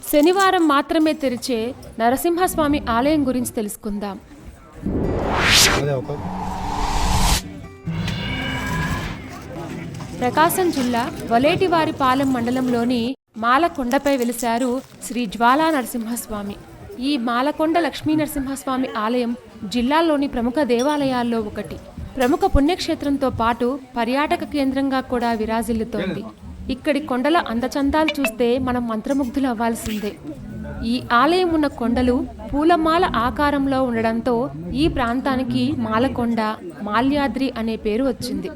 శనివారం మాత్రమే తెరిచే నరసింహస్వామి ఆలయం గురించి తెలుసుకుందాం. ప్రకాశం జిల్లా వలేటివారిపాలెం మండలంలోని మాలకొండపై వెలిశారు శ్రీ జ్వాలా నరసింహస్వామి. ఈ మాలకొండ లక్ష్మీ నరసింహస్వామి ఆలయం జిల్లాలోని ప్రముఖ దేవాలయాల్లో ఒకటి. ప్రముఖ పుణ్యక్షేత్రంతో పాటు పర్యాటక కేంద్రంగా కూడా విరాజిల్లుతోంది. ఇక్కడి కొండల అందచందాలు చూస్తే మనం మంత్రముగ్ధులు అవ్వాల్సిందే. ఈ ఆలయం ఉన్న కొండలు పూలమాల ఆకారంలో ఉండడంతో ఈ ప్రాంతానికి మాలకొండ, మాల్యాద్రి అనే పేరు వచ్చింది.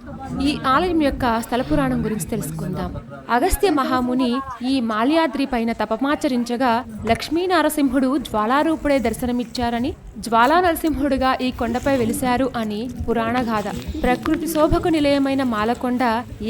ఈ ఆలయం యొక్క స్థల పురాణం గురించి తెలుసుకుందాం. అగస్త్య మహాముని ఈ మాల్యాద్రి పైన తపమాచరించగా లక్ష్మీ నరసింహుడు జ్వాలారూపుడే దర్శనమిచ్చారని, జ్వాలా నరసింహుడుగా ఈ కొండపై వెలిశారు అని పురాణగాథ. ప్రకృతి శోభకు నిలయమైన మాలకొండ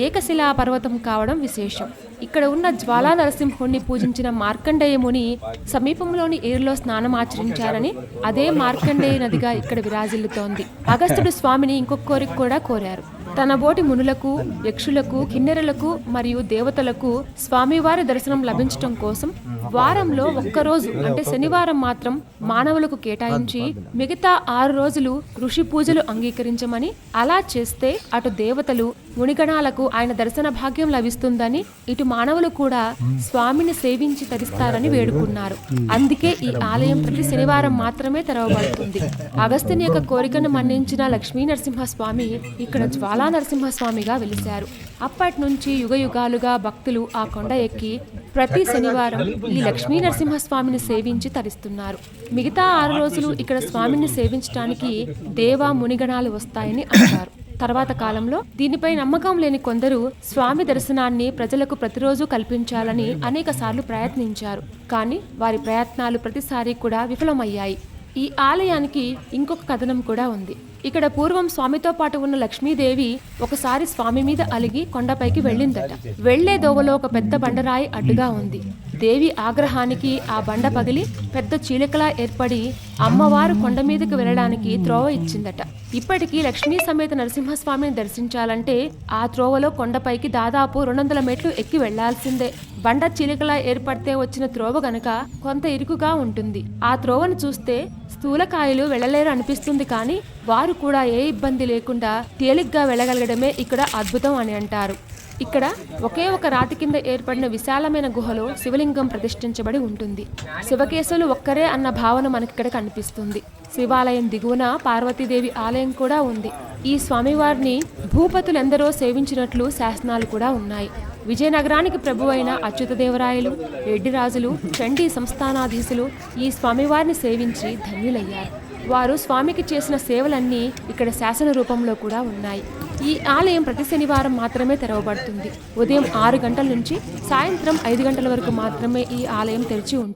ఏకశిలా పర్వతం కావడం విశేషం. ఇక్కడ ఉన్న జ్వాలా నరసింహుడిని పూజించిన మార్కండేయ ముని సమీపంలోని ఏరులో స్నానం ఆచరించారని, అదే మార్కండేయ నదిగా ఇక్కడ విరాజిల్లుతోంది. అగస్త్యుడు స్వామిని ఇంకొక కోరిక కూడా కోరారు. తన బోటి మునులకు, యక్షులకు, కిన్నెరలకు మరియు దేవతలకు స్వామివారి దర్శనం లభించడం కోసం వారంలో ఒక్కరోజు అంటే శనివారం మాత్రం మానవులకు కేటాయించి మిగతా 6 రోజులు ఋషి పూజలు అంగీకరించమని, అలా చేస్తే అటు దేవతలు, మునిగణాలకు ఆయన దర్శన భాగ్యం లభిస్తుందని, ఇటు మానవులు కూడా స్వామిని సేవించి తరిస్తారని వేడుకున్నారు. అందుకే ఈ ఆలయం ప్రతి శనివారం మాత్రమే తెరవబడుతుంది. అగస్త్యుని యొక్క కోరికను మన్నించిన లక్ష్మీ నరసింహస్వామి ఇక్కడ జ్వాలా నరసింహస్వామిగా వెలిశారు. అప్పటి నుంచి యుగయుగాలుగా భక్తులు ఆ కొండ ఎక్కి ప్రతి శనివారం ఈ లక్ష్మీ నరసింహస్వామిని సేవించి తరిస్తున్నారు. మిగతా 6 రోజులు ఇక్కడ స్వామిని సేవించడానికి దేవ మునిగణాలు వస్తాయని అంటారు. తర్వాత కాలంలో దీనిపై నమ్మకం లేని కొందరు స్వామి దర్శనాన్ని ప్రజలకు ప్రతిరోజు కల్పించాలని అనేక సార్లు ప్రయత్నించారు. కానీ వారి ప్రయత్నాలు ప్రతిసారి కూడా విఫలమయ్యాయి. ఈ ఆలయానికి ఇంకొక కథనం కూడా ఉంది. ఇక్కడ పూర్వం స్వామితో పాటు ఉన్న లక్ష్మీదేవి ఒకసారి స్వామి మీద అలిగి కొండపైకి వెళ్ళిందట. వెళ్లే దోవలో ఒక పెద్ద బండరాయి అడ్డుగా ఉంది. దేవి ఆగ్రహానికి ఆ బండ పగిలి పెద్ద చీలికలా ఏర్పడి అమ్మవారు కొండ మీదకి వెళ్ళడానికి త్రోవ ఇచ్చిందట. ఇప్పటికీ లక్ష్మీ సమేత నరసింహస్వామిని దర్శించాలంటే ఆ త్రోవలో కొండపైకి దాదాపు 200 మెట్లు ఎక్కి వెళ్లాల్సిందే. బండ చీలికలా ఏర్పడితే వచ్చిన త్రోవ గనక కొంత ఇరుకుగా ఉంటుంది. ఆ త్రోవను చూస్తే స్థూలకాయలు వెళ్ళలేరు అనిపిస్తుంది, కానీ వారు కూడా ఏ ఇబ్బంది లేకుండా తేలిగ్గా వెళ్ళగలగడమే ఇక్కడ అద్భుతం అని అంటారు. ఇక్కడ ఒకే ఒక రాతి కింద ఏర్పడిన విశాలమైన గుహలో శివలింగం ప్రతిష్ఠించబడి ఉంటుంది. శివకేశవులు ఒక్కరే అన్న భావన మనకిక్కడ కనిపిస్తుంది. శివాలయం దిగువన పార్వతీదేవి ఆలయం కూడా ఉంది. ఈ స్వామివారిని భూపతులెందరో సేవించినట్లు శాసనాలు కూడా ఉన్నాయి. విజయనగరానికి ప్రభువైన అచ్యుతదేవరాయలు, రెడ్డిరాజులు, చండీ సంస్థానాధీశులు ఈ స్వామివారిని సేవించి ధన్యులయ్యారు. వారు స్వామికి చేసిన సేవలన్నీ ఇక్కడ శాసన రూపంలో కూడా ఉన్నాయి. ఈ ఆలయం ప్రతి శనివారం మాత్రమే తెరవబడుతుంది. ఉదయం 6 గంటల నుంచి సాయంత్రం 5 గంటల వరకు మాత్రమే ఈ ఆలయం తెరిచి ఉంటుంది.